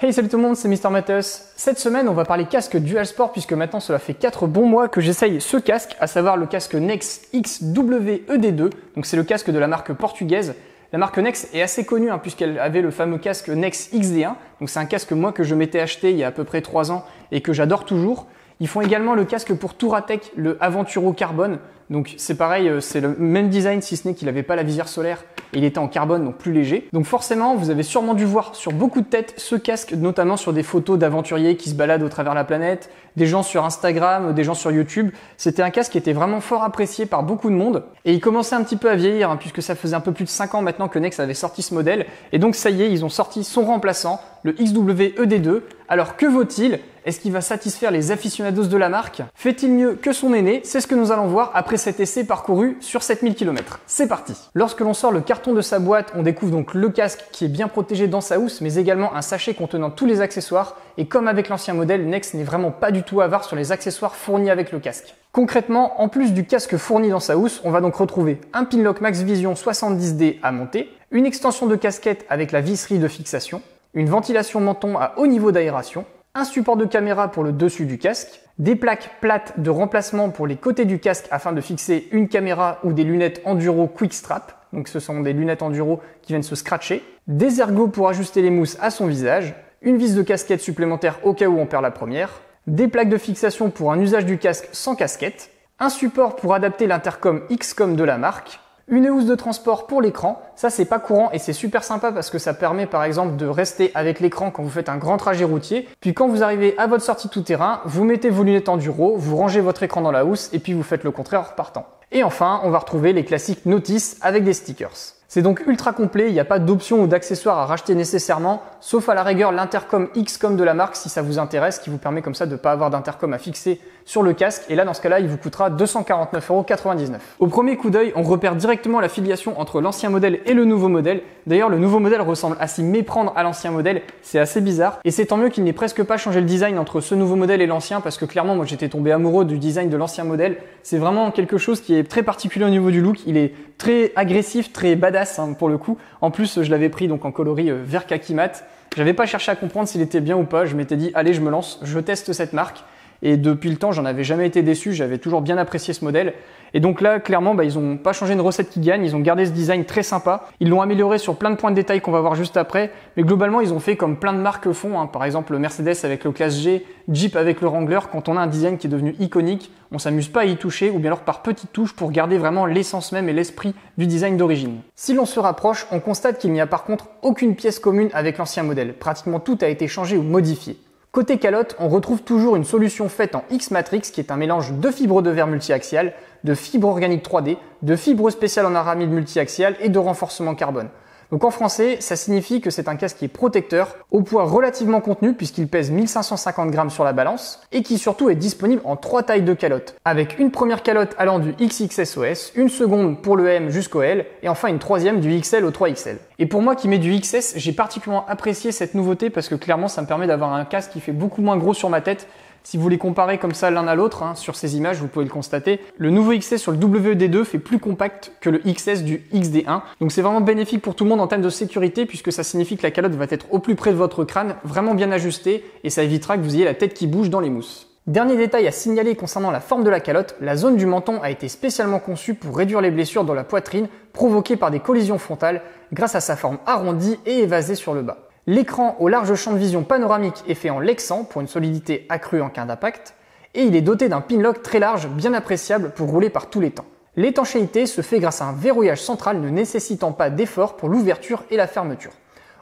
Hey, salut tout le monde, c'est Mr. Matheus. Cette semaine, on va parler casque Dual Sport puisque maintenant cela fait 4 bons mois que j'essaye ce casque, à savoir le casque Nex XWED2. Donc c'est le casque de la marque portugaise. La marque Nex est assez connue puisqu'elle avait le fameux casque Nex XD1. Donc c'est un casque que je m'étais acheté il y a à peu près 3 ans et que j'adore toujours. Ils font également le casque pour Touratech, le Aventuro Carbone. Donc c'est pareil, c'est le même design si ce n'est qu'il n'avait pas la visière solaire et il était en carbone, donc plus léger. Donc forcément, vous avez sûrement dû voir sur beaucoup de têtes ce casque, notamment sur des photos d'aventuriers qui se baladent au travers de la planète, des gens sur Instagram, des gens sur YouTube. C'était un casque qui était vraiment fort apprécié par beaucoup de monde et il commençait un petit peu à vieillir puisque ça faisait un peu plus de 5 ans maintenant que Nex avait sorti ce modèle. Et donc ça y est, ils ont sorti son remplaçant, le XWED2. Alors que vaut-il ? Est-ce qu'il va satisfaire les aficionados de la marque? Fait-il mieux que son aîné? C'est ce que nous allons voir après cet essai parcouru sur 7000 km. C'est parti! Lorsque l'on sort le carton de sa boîte, on découvre donc le casque qui est bien protégé dans sa housse, mais également un sachet contenant tous les accessoires. Et comme avec l'ancien modèle, Nex n'est vraiment pas du tout avare sur les accessoires fournis avec le casque. Concrètement, en plus du casque fourni dans sa housse, on va donc retrouver un Pinlock Max Vision 70D à monter, une extension de casquette avec la visserie de fixation, une ventilation menton à haut niveau d'aération, un support de caméra pour le dessus du casque, des plaques plates de remplacement pour les côtés du casque afin de fixer une caméra ou des lunettes Enduro Quick Strap, donc ce sont des lunettes Enduro qui viennent se scratcher, des ergots pour ajuster les mousses à son visage, une vis de casquette supplémentaire au cas où on perd la première, des plaques de fixation pour un usage du casque sans casquette, un support pour adapter l'intercom XCOM de la marque, une housse de transport pour l'écran, ça c'est pas courant et c'est super sympa parce que ça permet par exemple de rester avec l'écran quand vous faites un grand trajet routier, puis quand vous arrivez à votre sortie tout terrain, vous mettez vos lunettes enduro, vous rangez votre écran dans la housse et puis vous faites le contraire en repartant. Et enfin, on va retrouver les classiques notices avec des stickers. C'est donc ultra complet, il n'y a pas d'options ou d'accessoires à racheter nécessairement, sauf à la rigueur l'intercom XCOM de la marque si ça vous intéresse, qui vous permet comme ça de ne pas avoir d'intercom à fixer sur le casque, et là dans ce cas-là il vous coûtera 249,99 €. Au premier coup d'œil, on repère directement la filiation entre l'ancien modèle et le nouveau modèle. D'ailleurs le nouveau modèle ressemble à s'y méprendre à l'ancien modèle, c'est assez bizarre, et c'est tant mieux qu'il n'ait presque pas changé le design entre ce nouveau modèle et l'ancien, parce que clairement moi j'étais tombé amoureux du design de l'ancien modèle. C'est vraiment quelque chose qui est très particulier au niveau du look, il est très agressif, très badass pour le coup. En plus je l'avais pris donc en coloris vert kaki mat. J'avais pas cherché à comprendre s'il était bien ou pas, je m'étais dit allez je me lance, je teste cette marque. Et depuis le temps, j'en avais jamais été déçu, j'avais toujours bien apprécié ce modèle. Et donc là, clairement, ils ont pas changé une recette qui gagne, ils ont gardé ce design très sympa. Ils l'ont amélioré sur plein de points de détail qu'on va voir juste après. Mais globalement, ils ont fait comme plein de marques font. Par exemple, Mercedes avec le Classe G, Jeep avec le Wrangler. Quand on a un design qui est devenu iconique, on s'amuse pas à y toucher ou bien alors par petites touches pour garder vraiment l'essence même et l'esprit du design d'origine. Si l'on se rapproche, on constate qu'il n'y a par contre aucune pièce commune avec l'ancien modèle. Pratiquement tout a été changé ou modifié. Côté calotte, on retrouve toujours une solution faite en X-Matrix qui est un mélange de fibres de verre multiaxial, de fibres organiques 3D, de fibres spéciales en aramide multiaxial et de renforcement carbone. Donc en français, ça signifie que c'est un casque qui est protecteur, au poids relativement contenu puisqu'il pèse 1550 grammes sur la balance et qui surtout est disponible en 3 tailles de calotte, avec une première calotte allant du XXSOS, une seconde pour le M jusqu'au L et enfin une troisième du XL au 3XL. Et pour moi qui mets du XS, j'ai particulièrement apprécié cette nouveauté parce que clairement ça me permet d'avoir un casque qui fait beaucoup moins gros sur ma tête. Si vous les comparez comme ça l'un à l'autre, sur ces images, vous pouvez le constater, le nouveau XS sur le WD2 fait plus compact que le XS du XD1. Donc c'est vraiment bénéfique pour tout le monde en termes de sécurité puisque ça signifie que la calotte va être au plus près de votre crâne, vraiment bien ajustée et ça évitera que vous ayez la tête qui bouge dans les mousses. Dernier détail à signaler concernant la forme de la calotte, la zone du menton a été spécialement conçue pour réduire les blessures dans la poitrine provoquées par des collisions frontales grâce à sa forme arrondie et évasée sur le bas. L'écran au large champ de vision panoramique est fait en Lexan pour une solidité accrue en cas d'impact et il est doté d'un pinlock très large bien appréciable pour rouler par tous les temps. L'étanchéité se fait grâce à un verrouillage central ne nécessitant pas d'effort pour l'ouverture et la fermeture.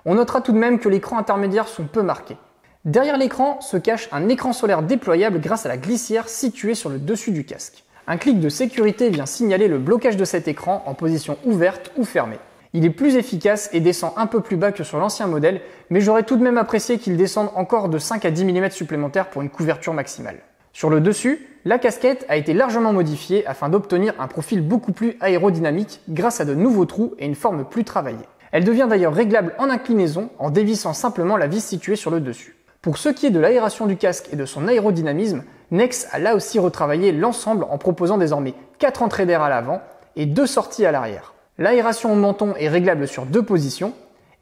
On notera tout de même que l'écran intermédiaire sont peu marqués. Derrière l'écran se cache un écran solaire déployable grâce à la glissière située sur le dessus du casque. Un clic de sécurité vient signaler le blocage de cet écran en position ouverte ou fermée. Il est plus efficace et descend un peu plus bas que sur l'ancien modèle, mais j'aurais tout de même apprécié qu'il descende encore de 5 à 10 mm supplémentaires pour une couverture maximale. Sur le dessus, la casquette a été largement modifiée afin d'obtenir un profil beaucoup plus aérodynamique grâce à de nouveaux trous et une forme plus travaillée. Elle devient d'ailleurs réglable en inclinaison en dévissant simplement la vis située sur le dessus. Pour ce qui est de l'aération du casque et de son aérodynamisme, Nex a là aussi retravaillé l'ensemble en proposant désormais 4 entrées d'air à l'avant et 2 sorties à l'arrière. L'aération au menton est réglable sur 2 positions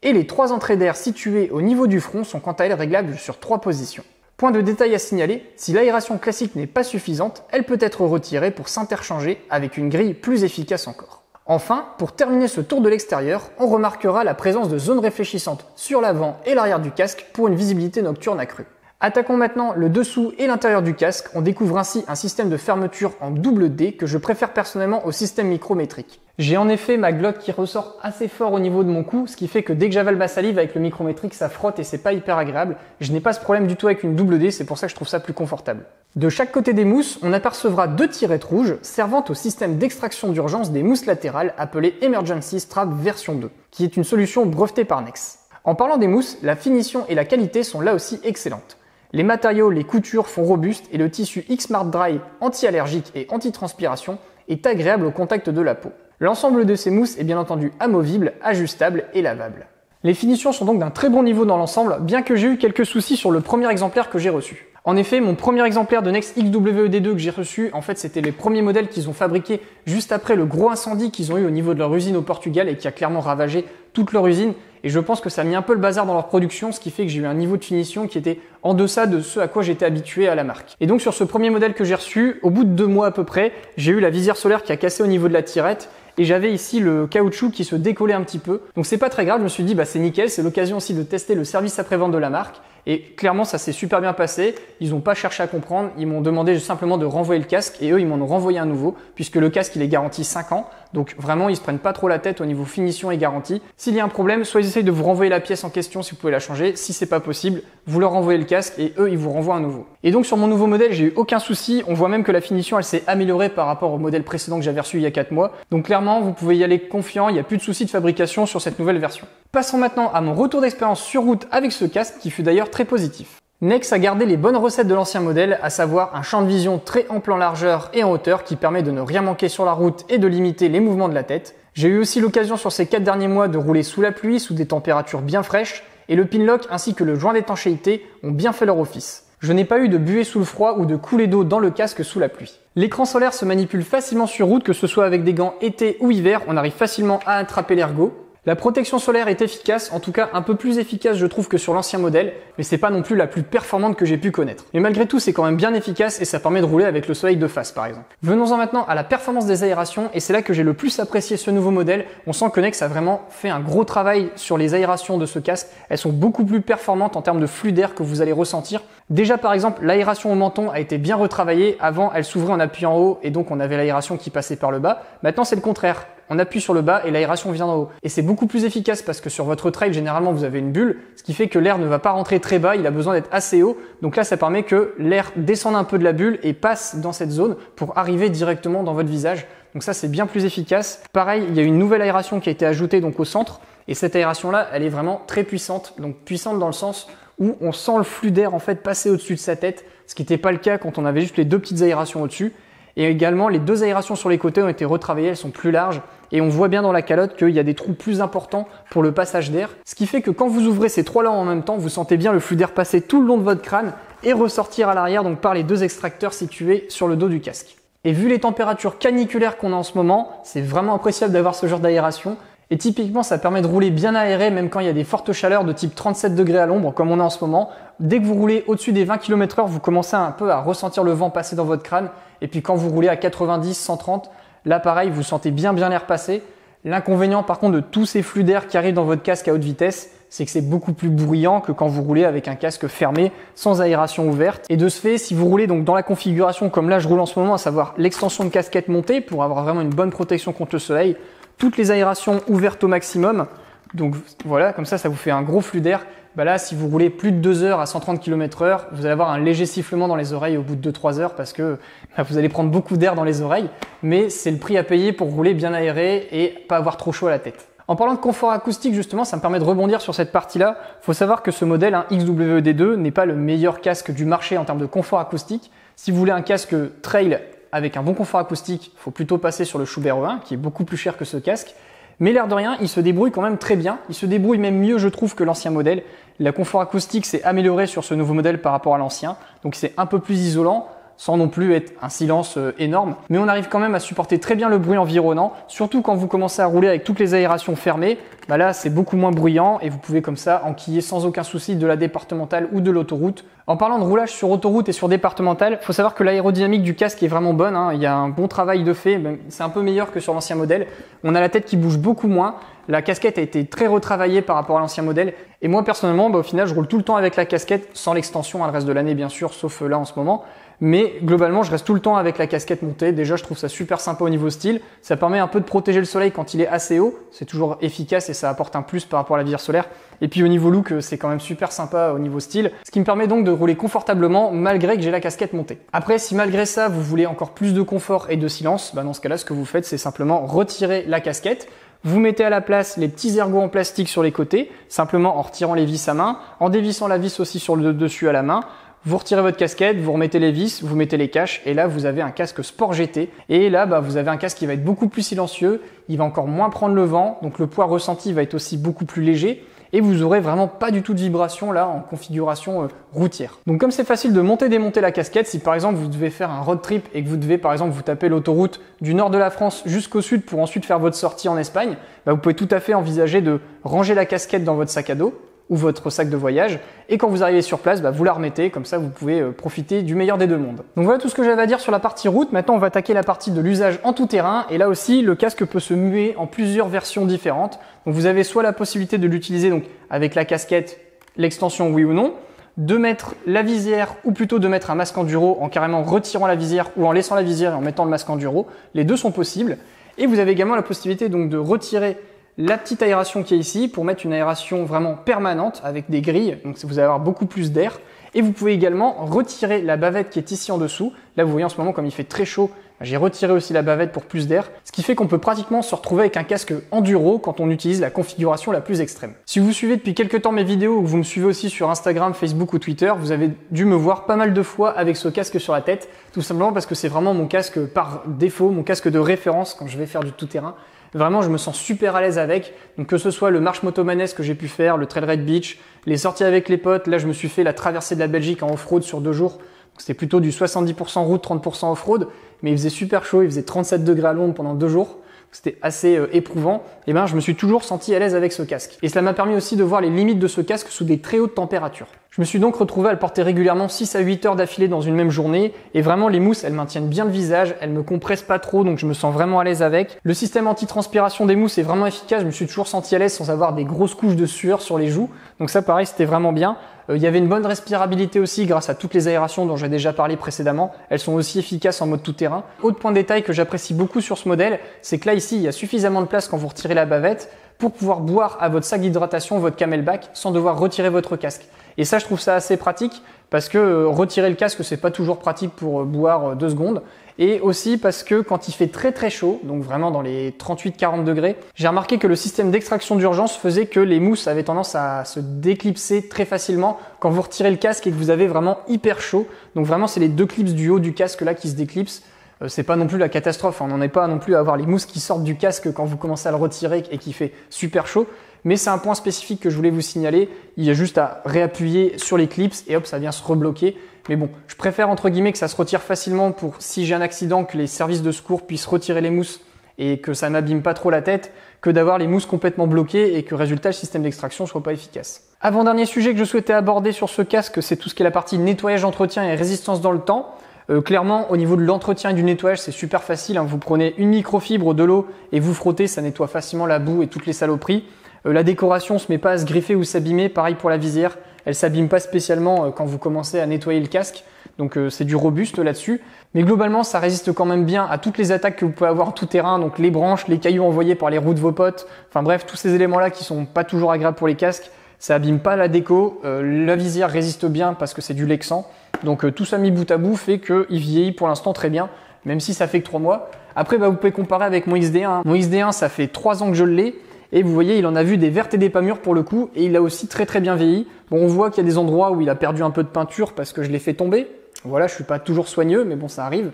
Et les 3 entrées d'air situées au niveau du front sont quant à elles réglables sur 3 positions. Point de détail à signaler, si l'aération classique n'est pas suffisante, elle peut être retirée pour s'interchanger avec une grille plus efficace encore. Enfin, pour terminer ce tour de l'extérieur, on remarquera la présence de zones réfléchissantes sur l'avant et l'arrière du casque pour une visibilité nocturne accrue. Attaquons maintenant le dessous et l'intérieur du casque, on découvre ainsi un système de fermeture en double D que je préfère personnellement au système micrométrique. J'ai en effet ma glotte qui ressort assez fort au niveau de mon cou, ce qui fait que dès que j'avale ma salive avec le micrométrique ça frotte et c'est pas hyper agréable. Je n'ai pas ce problème du tout avec une double D, c'est pour ça que je trouve ça plus confortable. De chaque côté des mousses, on apercevra 2 tirettes rouges servant au système d'extraction d'urgence des mousses latérales appelé Emergency Strap version 2, qui est une solution brevetée par Nex. En parlant des mousses, la finition et la qualité sont là aussi excellentes. Les matériaux, les coutures font robuste et le tissu X-Smart Dry anti-allergique et anti-transpiration est agréable au contact de la peau. L'ensemble de ces mousses est bien entendu amovible, ajustable et lavable. Les finitions sont donc d'un très bon niveau dans l'ensemble, bien que j'ai eu quelques soucis sur le premier exemplaire que j'ai reçu. En effet, mon premier exemplaire de Nex XWED2 que j'ai reçu, en fait, c'était les premiers modèles qu'ils ont fabriqués juste après le gros incendie qu'ils ont eu au niveau de leur usine au Portugal et qui a clairement ravagé toute leur usine. Et je pense que ça a mis un peu le bazar dans leur production, ce qui fait que j'ai eu un niveau de finition qui était en deçà de ce à quoi j'étais habitué à la marque. Et donc sur ce premier modèle que j'ai reçu, au bout de 2 mois à peu près, j'ai eu la visière solaire qui a cassé au niveau de la tirette. Et j'avais ici le caoutchouc qui se décollait un petit peu. Donc c'est pas très grave, je me suis dit bah c'est nickel, c'est l'occasion aussi de tester le service après-vente de la marque. Et clairement ça s'est super bien passé, ils n'ont pas cherché à comprendre, ils m'ont demandé simplement de renvoyer le casque et eux ils m'en ont renvoyé un nouveau puisque le casque il est garanti 5 ans. Donc vraiment ils se prennent pas trop la tête au niveau finition et garantie. S'il y a un problème, soit ils essayent de vous renvoyer la pièce en question si vous pouvez la changer, si c'est pas possible, vous leur renvoyez le casque et eux ils vous renvoient un nouveau. Et donc sur mon nouveau modèle j'ai eu aucun souci, on voit même que la finition elle s'est améliorée par rapport au modèle précédent que j'avais reçu il y a 4 mois. Donc clairement vous pouvez y aller confiant, il n'y a plus de soucis de fabrication sur cette nouvelle version. Passons maintenant à mon retour d'expérience sur route avec ce casque qui fut d'ailleurs très positif. Nex a gardé les bonnes recettes de l'ancien modèle, à savoir un champ de vision très ample en largeur et en hauteur qui permet de ne rien manquer sur la route et de limiter les mouvements de la tête. J'ai eu aussi l'occasion sur ces 4 derniers mois de rouler sous la pluie, sous des températures bien fraîches, et le pinlock ainsi que le joint d'étanchéité ont bien fait leur office. Je n'ai pas eu de buée sous le froid ou de coulée d'eau dans le casque sous la pluie. L'écran solaire se manipule facilement sur route, que ce soit avec des gants été ou hiver, on arrive facilement à attraper l'ergot. La protection solaire est efficace, en tout cas un peu plus efficace je trouve que sur l'ancien modèle, mais c'est pas non plus la plus performante que j'ai pu connaître. Mais malgré tout c'est quand même bien efficace et ça permet de rouler avec le soleil de face par exemple. Venons-en maintenant à la performance des aérations et c'est là que j'ai le plus apprécié ce nouveau modèle. On sent que Nex a vraiment fait un gros travail sur les aérations de ce casque. Elles sont beaucoup plus performantes en termes de flux d'air que vous allez ressentir. Déjà par exemple l'aération au menton a été bien retravaillée. Avant elle s'ouvrait en appuyant en haut et donc on avait l'aération qui passait par le bas. Maintenant c'est le contraire. On appuie sur le bas et l'aération vient d'en haut. Et c'est beaucoup plus efficace parce que sur votre trail, généralement, vous avez une bulle, ce qui fait que l'air ne va pas rentrer très bas, il a besoin d'être assez haut. Donc là, ça permet que l'air descende un peu de la bulle et passe dans cette zone pour arriver directement dans votre visage. Donc ça, c'est bien plus efficace. Pareil, il y a une nouvelle aération qui a été ajoutée donc au centre. Et cette aération-là, elle est vraiment très puissante. Donc puissante dans le sens où on sent le flux d'air en fait passer au-dessus de sa tête, ce qui n'était pas le cas quand on avait juste les 2 petites aérations au-dessus. Et également, les 2 aérations sur les côtés ont été retravaillées, elles sont plus larges. Et on voit bien dans la calotte qu'il y a des trous plus importants pour le passage d'air. Ce qui fait que quand vous ouvrez ces 3 là en même temps, vous sentez bien le flux d'air passer tout le long de votre crâne et ressortir à l'arrière donc par les 2 extracteurs situés sur le dos du casque. Et vu les températures caniculaires qu'on a en ce moment, c'est vraiment appréciable d'avoir ce genre d'aération. Et typiquement, ça permet de rouler bien aéré même quand il y a des fortes chaleurs de type 37 degrés à l'ombre comme on a en ce moment. Dès que vous roulez au-dessus des 20 km/h, vous commencez un peu à ressentir le vent passer dans votre crâne. Et puis quand vous roulez à 90, 130, là pareil, vous sentez bien l'air passer. L'inconvénient par contre de tous ces flux d'air qui arrivent dans votre casque à haute vitesse, c'est que c'est beaucoup plus bruyant que quand vous roulez avec un casque fermé, sans aération ouverte. Et de ce fait, si vous roulez donc dans la configuration comme là je roule en ce moment, à savoir l'extension de casquette montée pour avoir vraiment une bonne protection contre le soleil, toutes les aérations ouvertes au maximum, donc voilà, comme ça vous fait un gros flux d'air. Bah là, si vous roulez plus de 2 heures à 130 km/h, vous allez avoir un léger sifflement dans les oreilles au bout de 2-3 heures parce que vous allez prendre beaucoup d'air dans les oreilles, mais c'est le prix à payer pour rouler bien aéré et pas avoir trop chaud à la tête. En parlant de confort acoustique, justement, ça me permet de rebondir sur cette partie-là. Faut savoir que ce modèle, XWED2, n'est pas le meilleur casque du marché en termes de confort acoustique. Si vous voulez un casque trail avec un bon confort acoustique, il faut plutôt passer sur le Schuberth E1, qui est beaucoup plus cher que ce casque. Mais l'air de rien, il se débrouille quand même très bien. Il se débrouille même mieux, je trouve, que l'ancien modèle. Le confort acoustique s'est amélioré sur ce nouveau modèle par rapport à l'ancien. Donc c'est un peu plus isolant. sans non plus être un silence énorme. Mais on arrive quand même à supporter très bien le bruit environnant, surtout quand vous commencez à rouler avec toutes les aérations fermées. Bah là, c'est beaucoup moins bruyant et vous pouvez comme ça enquiller sans aucun souci de la départementale ou de l'autoroute. En parlant de roulage sur autoroute et sur départementale, il faut savoir que l'aérodynamique du casque est vraiment bonne, hein. Il y a un bon travail de fait, c'est un peu meilleur que sur l'ancien modèle. On a la tête qui bouge beaucoup moins. La casquette a été très retravaillée par rapport à l'ancien modèle. Et moi, personnellement, au final, je roule tout le temps avec la casquette, sans l'extension, le reste de l'année, bien sûr, sauf là en ce moment. Mais globalement, je reste tout le temps avec la casquette montée. Déjà, je trouve ça super sympa au niveau style. Ça permet un peu de protéger le soleil quand il est assez haut. C'est toujours efficace et ça apporte un plus par rapport à la visière solaire. Et puis au niveau look, c'est quand même super sympa au niveau style. Ce qui me permet donc de rouler confortablement malgré que j'ai la casquette montée. Après, si malgré ça, vous voulez encore plus de confort et de silence, dans ce cas-là, ce que vous faites, c'est simplement retirer la casquette. Vous mettez à la place les petits ergots en plastique sur les côtés, simplement en retirant les vis à main, en dévissant la vis aussi sur le dessus à la main. Vous retirez votre casquette, vous remettez les vis, vous mettez les caches et là vous avez un casque Sport GT. Et là vous avez un casque qui va être beaucoup plus silencieux, il va encore moins prendre le vent, donc le poids ressenti va être aussi beaucoup plus léger. Et vous aurez vraiment pas du tout de vibration là en configuration routière. Donc comme c'est facile de monter et démonter la casquette, si par exemple vous devez faire un road trip et que vous devez par exemple vous taper l'autoroute du nord de la France jusqu'au sud pour ensuite faire votre sortie en Espagne, vous pouvez tout à fait envisager de ranger la casquette dans votre sac à dos ou votre sac de voyage et quand vous arrivez sur place, vous la remettez, comme ça vous pouvez profiter du meilleur des deux mondes. Donc voilà tout ce que j'avais à dire sur la partie route. Maintenant on va attaquer la partie de l'usage en tout terrain et là aussi le casque peut se muer en plusieurs versions différentes. Donc vous avez soit la possibilité de l'utiliser donc avec la casquette, l'extension oui ou non, de mettre la visière ou plutôt de mettre un masque enduro en carrément retirant la visière ou en laissant la visière et en mettant le masque enduro. Les deux sont possibles et vous avez également la possibilité donc de retirer la petite aération qui est ici pour mettre une aération vraiment permanente avec des grilles, donc vous allez avoir beaucoup plus d'air. Et vous pouvez également retirer la bavette qui est ici en dessous. Là vous voyez en ce moment comme il fait très chaud, j'ai retiré aussi la bavette pour plus d'air, ce qui fait qu'on peut pratiquement se retrouver avec un casque enduro quand on utilise la configuration la plus extrême. Si vous suivez depuis quelques temps mes vidéos ou que vous me suivez aussi sur Instagram, Facebook ou Twitter, vous avez dû me voir pas mal de fois avec ce casque sur la tête, tout simplement parce que c'est vraiment mon casque par défaut, mon casque de référence quand je vais faire du tout-terrain. Vraiment, je me sens super à l'aise avec. Donc que ce soit le marche motomanès que j'ai pu faire, le Trail Ride Beach, les sorties avec les potes. Là, je me suis fait la traversée de la Belgique en off-road sur 2 jours. C'était plutôt du 70% route, 30% off-road. Mais il faisait super chaud, il faisait 37 degrés à l'ombre pendant 2 jours. C'était assez éprouvant. Et je me suis toujours senti à l'aise avec ce casque. Et cela m'a permis aussi de voir les limites de ce casque sous des très hautes températures. Je me suis donc retrouvé à le porter régulièrement 6 à 8 heures d'affilée dans une même journée. Et vraiment, les mousses, elles maintiennent bien le visage, elles me compressent pas trop, donc je me sens vraiment à l'aise avec. Le système anti-transpiration des mousses est vraiment efficace. Je me suis toujours senti à l'aise sans avoir des grosses couches de sueur sur les joues. Donc ça, pareil, c'était vraiment bien. Il y avait une bonne respirabilité aussi grâce à toutes les aérations dont j'ai déjà parlé précédemment. Elles sont aussi efficaces en mode tout-terrain. Autre point de détail que j'apprécie beaucoup sur ce modèle, c'est que là, ici, il y a suffisamment de place quand vous retirez la bavette pour pouvoir boire à votre sac d'hydratation, votre camelback, sans devoir retirer votre casque. Et ça, je trouve ça assez pratique parce que retirer le casque, c'est pas toujours pratique pour boire 2 secondes. Et aussi parce que quand il fait très très chaud, donc vraiment dans les 38-40 degrés, j'ai remarqué que le système d'extraction d'urgence faisait que les mousses avaient tendance à se déclipser très facilement quand vous retirez le casque et que vous avez vraiment hyper chaud. Donc vraiment, c'est les 2 clips du haut du casque là qui se déclipsent. C'est pas non plus la catastrophe, on n'en est pas non plus à avoir les mousses qui sortent du casque quand vous commencez à le retirer et qui fait super chaud. Mais c'est un point spécifique que je voulais vous signaler. Il y a juste à réappuyer sur les clips et hop, ça vient se rebloquer. Mais bon, je préfère entre guillemets que ça se retire facilement pour si j'ai un accident, que les services de secours puissent retirer les mousses et que ça m'abîme pas trop la tête, que d'avoir les mousses complètement bloquées et que résultat le système d'extraction soit pas efficace. Avant-dernier sujet que je souhaitais aborder sur ce casque, c'est tout ce qui est la partie nettoyage, entretien et résistance dans le temps. Clairement, au niveau de l'entretien et du nettoyage, c'est super facile. Vous prenez une microfibre, de l'eau et vous frottez, ça nettoie facilement la boue et toutes les saloperies. La décoration ne se met pas à se griffer ou s'abîmer, pareil pour la visière. Elle s'abîme pas spécialement quand vous commencez à nettoyer le casque, donc c'est du robuste là-dessus. Mais globalement, ça résiste quand même bien à toutes les attaques que vous pouvez avoir en tout terrain, donc les branches, les cailloux envoyés par les roues de vos potes, enfin bref, tous ces éléments-là qui sont pas toujours agréables pour les casques. Ça abîme pas la déco, la visière résiste bien parce que c'est du Lexan. Donc tout ça mis bout à bout fait qu'il vieillit pour l'instant très bien, même si ça fait que 3 mois. Après, vous pouvez comparer avec mon XD1. Mon XD1, ça fait 3 ans que je l'ai. Et vous voyez, il en a vu des vertes et des pas mûres pour le coup. Et il a aussi très très bien vieilli. Bon, on voit qu'il y a des endroits où il a perdu un peu de peinture parce que je l'ai fait tomber. Voilà, je suis pas toujours soigneux, mais bon, ça arrive.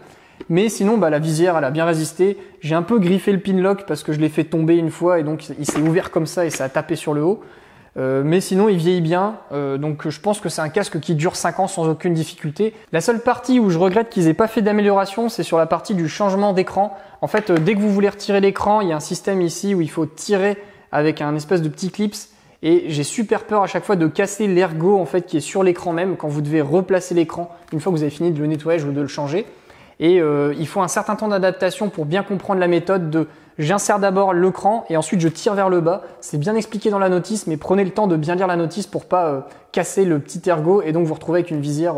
Mais sinon, la visière, elle a bien résisté. J'ai un peu griffé le pinlock parce que je l'ai fait tomber une fois et donc il s'est ouvert comme ça et ça a tapé sur le haut. Mais sinon il vieillit bien, donc je pense que c'est un casque qui dure 5 ans sans aucune difficulté. La seule partie où je regrette qu'ils aient pas fait d'amélioration, c'est sur la partie du changement d'écran. En fait, dès que vous voulez retirer l'écran, il y a un système ici où il faut tirer avec un espèce de petit clips. Et j'ai super peur à chaque fois de casser l'ergot en fait qui est sur l'écran même quand vous devez replacer l'écran une fois que vous avez fini de le nettoyer ou de le changer. Et il faut un certain temps d'adaptation pour bien comprendre la méthode de j'insère d'abord l'écran et ensuite je tire vers le bas. C'est bien expliqué dans la notice, mais prenez le temps de bien lire la notice pour pas casser le petit ergot et donc vous retrouver avec une visière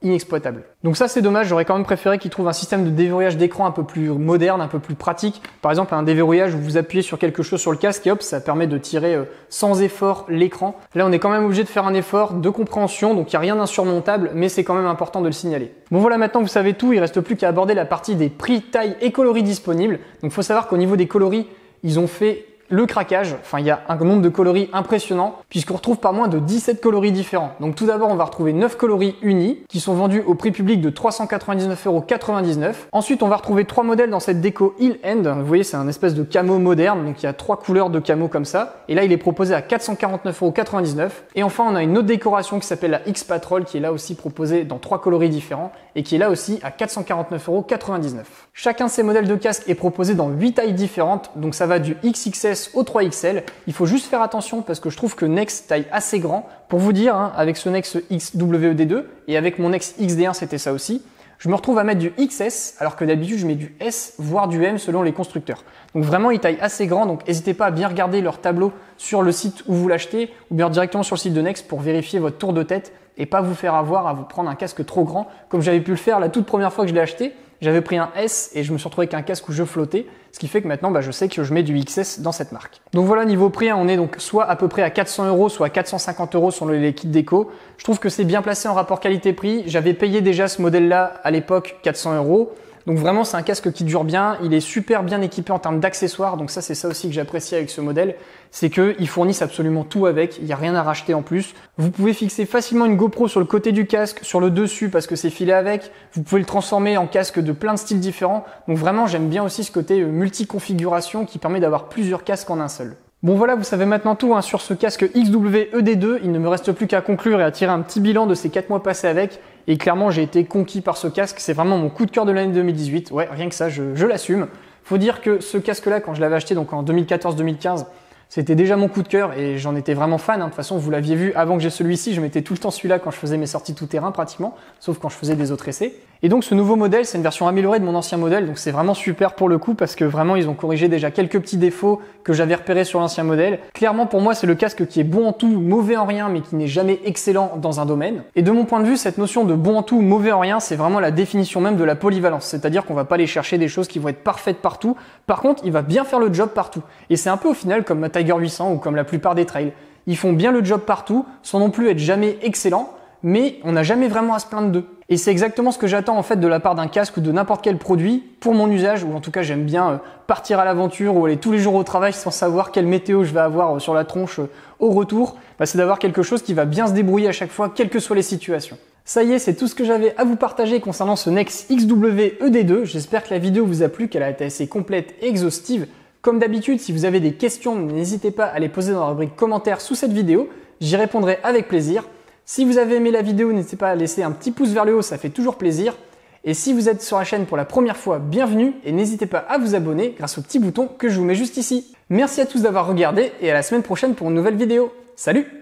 inexploitable. Donc ça c'est dommage, j'aurais quand même préféré qu'ils trouvent un système de déverrouillage d'écran un peu plus moderne, un peu plus pratique. Par exemple un déverrouillage où vous appuyez sur quelque chose sur le casque et hop ça permet de tirer sans effort l'écran. Là on est quand même obligé de faire un effort de compréhension, donc il n'y a rien d'insurmontable, mais c'est quand même important de le signaler. Bon voilà, maintenant vous savez tout, il reste plus qu'à aborder la partie des prix, tailles et coloris disponibles. Donc il faut savoir qu'au niveau des coloris, ils ont fait le craquage, enfin il y a un nombre de coloris impressionnant puisqu'on retrouve pas moins de 17 coloris différents. Donc tout d'abord on va retrouver 9 coloris unis qui sont vendus au prix public de 399,99 €. Ensuite on va retrouver 3 modèles dans cette déco Hill End. Vous voyez c'est un espèce de camo moderne, donc il y a 3 couleurs de camo comme ça. Et là il est proposé à 449,99 €. Et enfin on a une autre décoration qui s'appelle la X-Patrol qui est là aussi proposée dans 3 coloris différents et qui est là aussi à 449,99 €. Chacun de ces modèles de casque est proposé dans 8 tailles différentes, donc ça va du XXS au 3XL. Il faut juste faire attention parce que je trouve que Nex taille assez grand. Pour vous dire, hein, avec ce Nex XWD2 et avec mon Nex XD1 c'était ça aussi, je me retrouve à mettre du XS alors que d'habitude je mets du S voire du M selon les constructeurs. Donc vraiment ils taillent assez grand, donc n'hésitez pas à bien regarder leur tableau sur le site où vous l'achetez ou bien directement sur le site de Nex pour vérifier votre tour de tête et pas vous faire avoir à vous prendre un casque trop grand comme j'avais pu le faire la toute première fois que je l'ai acheté. J'avais pris un S et je me suis retrouvé avec un casque où je flottais, ce qui fait que maintenant je sais que je mets du XS dans cette marque. Donc voilà, niveau prix, on est donc soit à peu près à 400 €, soit à 450 € sur les kits déco. Je trouve que c'est bien placé en rapport qualité-prix. J'avais payé déjà ce modèle-là à l'époque 400 €. Donc vraiment c'est un casque qui dure bien, il est super bien équipé en termes d'accessoires, donc ça c'est ça aussi que j'apprécie avec ce modèle, c'est qu'ils fournissent absolument tout avec, il n'y a rien à racheter en plus. Vous pouvez fixer facilement une GoPro sur le côté du casque, sur le dessus parce que c'est filé avec, vous pouvez le transformer en casque de plein de styles différents, donc vraiment j'aime bien aussi ce côté multi-configuration qui permet d'avoir plusieurs casques en un seul. Bon voilà, vous savez maintenant tout hein, sur ce casque XWD2, il ne me reste plus qu'à conclure et à tirer un petit bilan de ces 4 mois passés avec. Et clairement j'ai été conquis par ce casque, c'est vraiment mon coup de cœur de l'année 2018, ouais rien que ça, je l'assume. Faut dire que ce casque là quand je l'avais acheté donc en 2014-2015, c'était déjà mon coup de cœur et j'en étais vraiment fan. De toute façon, vous l'aviez vu avant que j'ai celui-ci, je mettais tout le temps celui-là quand je faisais mes sorties tout terrain pratiquement, sauf quand je faisais des autres essais. Et donc ce nouveau modèle, c'est une version améliorée de mon ancien modèle, donc c'est vraiment super pour le coup parce que vraiment ils ont corrigé déjà quelques petits défauts que j'avais repérés sur l'ancien modèle. Clairement pour moi c'est le casque qui est bon en tout, mauvais en rien, mais qui n'est jamais excellent dans un domaine. Et de mon point de vue, cette notion de bon en tout, mauvais en rien, c'est vraiment la définition même de la polyvalence, c'est-à-dire qu'on va pas aller chercher des choses qui vont être parfaites partout. Par contre, il va bien faire le job partout. Et c'est un peu au final comme ma Tiger 800 ou comme la plupart des trails. Ils font bien le job partout, sans non plus être jamais excellents, mais on n'a jamais vraiment à se plaindre d'eux. Et c'est exactement ce que j'attends en fait de la part d'un casque ou de n'importe quel produit pour mon usage, ou en tout cas j'aime bien partir à l'aventure ou aller tous les jours au travail sans savoir quelle météo je vais avoir sur la tronche au retour. C'est d'avoir quelque chose qui va bien se débrouiller à chaque fois, quelles que soient les situations. Ça y est, c'est tout ce que j'avais à vous partager concernant ce Nex XWD2. J'espère que la vidéo vous a plu, qu'elle a été assez complète et exhaustive. Comme d'habitude, si vous avez des questions, n'hésitez pas à les poser dans la rubrique commentaires sous cette vidéo. J'y répondrai avec plaisir. Si vous avez aimé la vidéo, n'hésitez pas à laisser un petit pouce vers le haut, ça fait toujours plaisir. Et si vous êtes sur la chaîne pour la première fois, bienvenue et n'hésitez pas à vous abonner grâce au petit bouton que je vous mets juste ici. Merci à tous d'avoir regardé et à la semaine prochaine pour une nouvelle vidéo. Salut!